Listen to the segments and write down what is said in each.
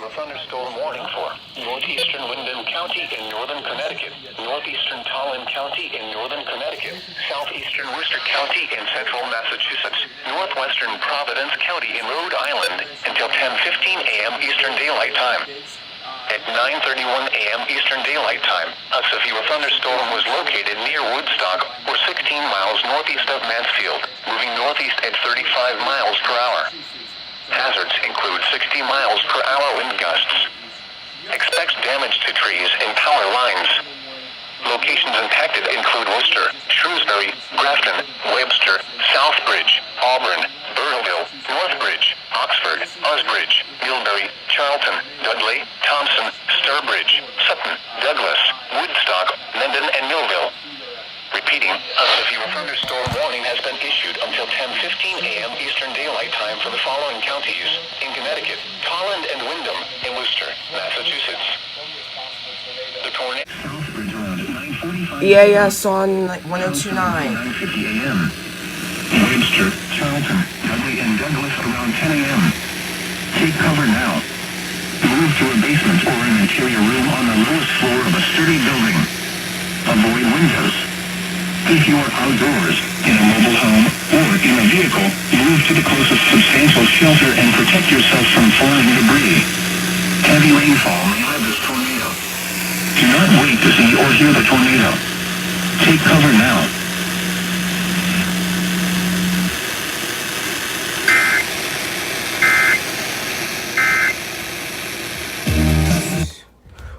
a thunderstorm warning for northeastern Windham County in northern Connecticut, northeastern Tallinn County in northern Connecticut, southeastern Worcester County in central Massachusetts, northwestern Providence County in Rhode Island until 10:15 a.m. Eastern Daylight Time. At 9:31 a.m. Eastern Daylight Time, a severe thunderstorm was located near Woodstock, or 16 miles northeast of Mansfield, moving northeast at 35 miles per hour. Hazards include 60 miles per hour wind gusts. Expects damage to trees and power lines. Locations impacted include Worcester, Shrewsbury, Grafton, Webster, Southbridge, Auburn, Burteville, Northbridge, Oxford, Osbridge, Millbury, Charlton, Dudley, Thompson, Sturbridge, Sutton, Douglas, Woodstock, Mendon, and Millville. Repeating, a severe thunderstorm warning has been issued until 10:15 a.m. Eastern Daylight Time for the following counties: in Connecticut, Tolland and Windham, and Worcester, Massachusetts. The tornado. Southbridge around at 9:45. EAS on 1029. 9:50 a.m. Webster, Charlton, Dudley, and Douglas around 10 a.m. Take cover now. Move to a basement or an interior room on the lowest floor of a sturdy building. Avoid windows. If you are outdoors, in a mobile home, or in a vehicle, move to the closest substantial shelter and protect yourself from falling debris. Heavy rainfall may lead this tornado. Do not wait to see or hear the tornado. Take cover now.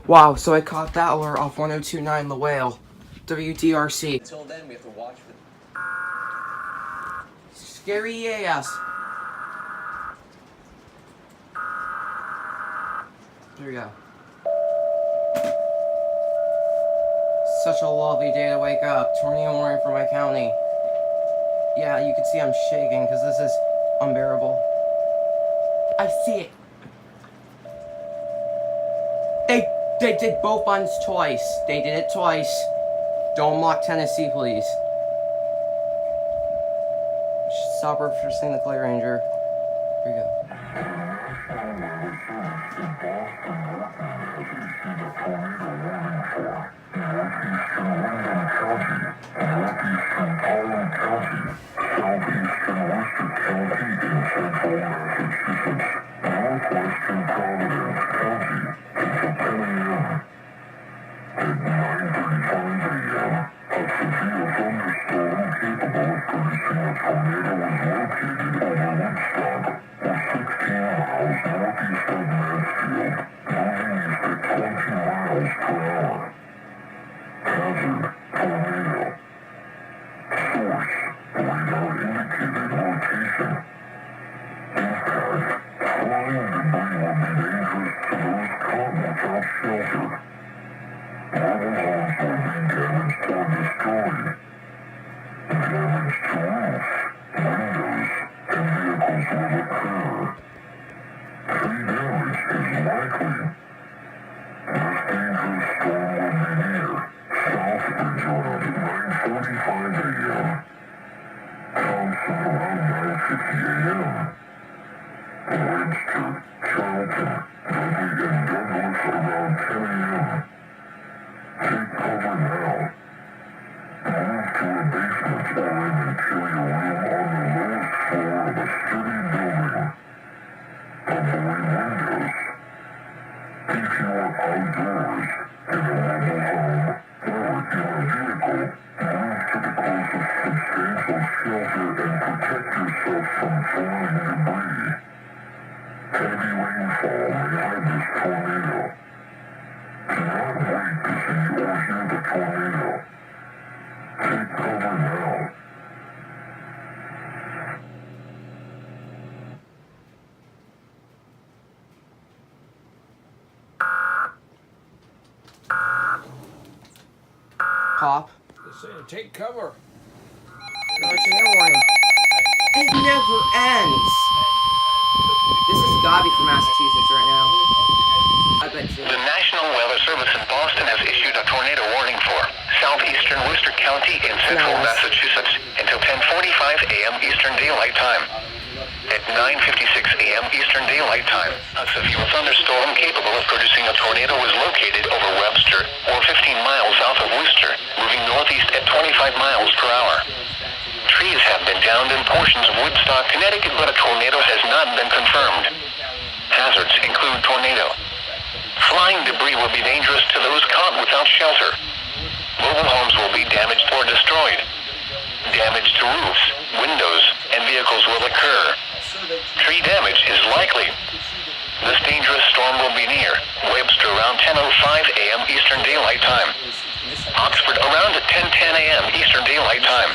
Wow, so I caught that alert off 1029 The Whale. WDRC. Until then, we have to watch for... Scary EAS. There we go. Such a lovely day to wake up. Tornado warning for my county. Yeah, you can see I'm shaking because this is unbearable. I see it. They did both buttons twice. They did it twice. Don't mock Tennessee, please. Stop referencing the Clay Ranger. Here we go. Pop. Take cover. Tornado warning. It never ends. This is Gobby from Massachusetts right now. I bet you. The National Weather Service in Boston has issued a tornado warning for southeastern Worcester County in central Massachusetts until 10:45 a.m. Eastern Daylight Time. at 9:56 a.m. Eastern Daylight Time. A severe thunderstorm capable of producing a tornado was located over Webster, or 15 miles south of Worcester, moving northeast at 25 miles per hour. Trees have been downed in portions of Woodstock, Connecticut, but a tornado has not been confirmed. Hazards include tornado. Flying debris will be dangerous to those caught without shelter. Mobile homes will be damaged or destroyed. Damage to roofs, windows, and vehicles will occur. Tree damage is likely. This dangerous storm will be near Webster around 10:05 a.m. Eastern Daylight Time. Oxford around 10:10 a.m. Eastern Daylight Time.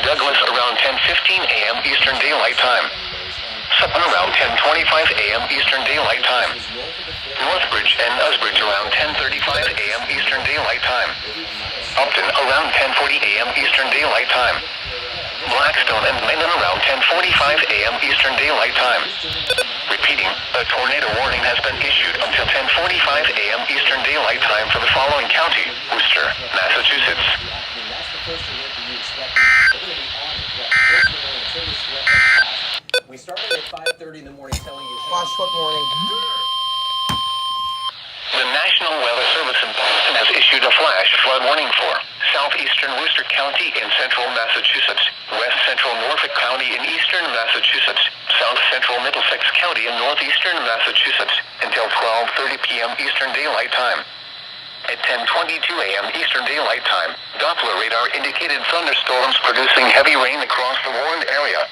Douglas around 10:15 a.m. Eastern Daylight Time. Sutton around 10:25 a.m. Eastern Daylight Time. Northbridge and Usbridge around 10:35 a.m. Eastern Daylight Time. Upton around 10:40 a.m. Eastern Daylight Time. Blackstone and Mayland around 10:45 a.m. Eastern Daylight Time. Repeating, a tornado warning has been issued until 10:45 a.m. Eastern Daylight Time for the following county: Worcester, Massachusetts. We started at 5:30 in the morning telling you. Flash flood warning. The National Weather Service in Boston has issued a flash flood warning for southeastern Worcester County in central Massachusetts, west central Norfolk County in eastern Massachusetts, south central Middlesex County in northeastern Massachusetts, until 12:30 p.m. Eastern Daylight Time. At 10:22 a.m. Eastern Daylight Time, Doppler radar indicated thunderstorms producing heavy rain across the warned area.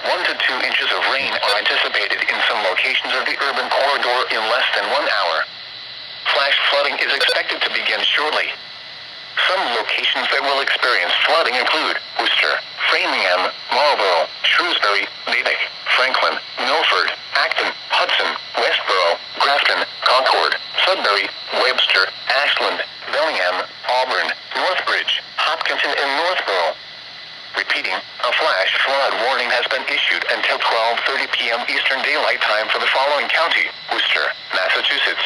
1 to 2 inches of rain are anticipated in some locations of the urban corridor in less than 1 hour. Flash flooding is expected to begin shortly. Some locations that will experience flooding include Worcester, Framingham, Marlborough, Shrewsbury, Natick, Franklin, Milford, Acton, Hudson, Westboro, Grafton, Concord, Sudbury, Webster, Ashland, Bellingham, Auburn, Northbridge, Hopkinton, and Northborough. Repeating, a flash flood warning has been issued until 12:30 p.m. Eastern Daylight Time for the following county: Worcester, Massachusetts.